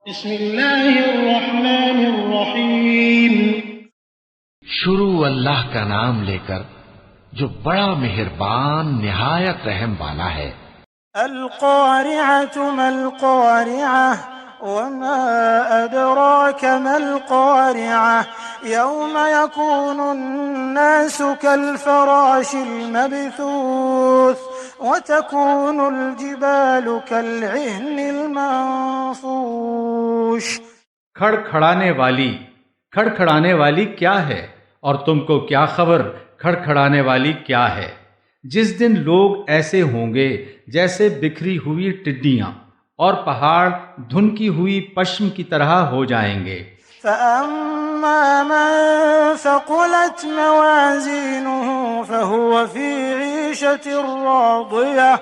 بسم اللہ الرحمن الرحیم۔ شروع اللہ کا نام لے کر جو بڑا مہربان نہایت رحم والا ہے۔ القارعة ما القارعة وما أدراك ما القارعة يوم يكون الناس كالفراش المبثوث وتكون الجبال كالعهن المنفوش۔ کھڑکھڑانے والی کیا ہے، اور تم کو کیا خبر کھڑکھڑانے والی کیا ہے؟ جس دن لوگ ایسے ہوں گے جیسے بکھری ہوئی ٹڈیاں، اور پہاڑ دھنکی ہوئی پشم کی طرح ہو جائیں گے۔ فأما من ثقلت موازينه فهو في عيشة راضية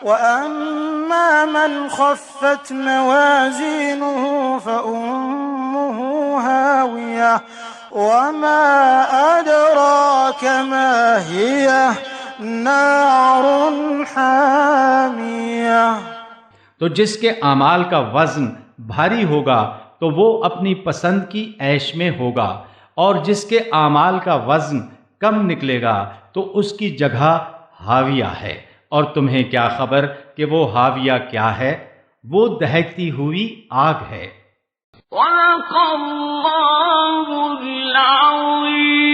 وأما من خفت موازينه فأمه هاوية وما أدراك ما هي نار حامية۔ تو جس کے اعمال کا وزن بھاری ہوگا تو وہ اپنی پسند کی عیش میں ہوگا، اور جس کے اعمال کا وزن کم نکلے گا تو اس کی جگہ حاویہ ہے، اور تمہیں کیا خبر کہ وہ حاویہ کیا ہے؟ وہ دہکتی ہوئی آگ ہے۔ صدق اللہ العظیم۔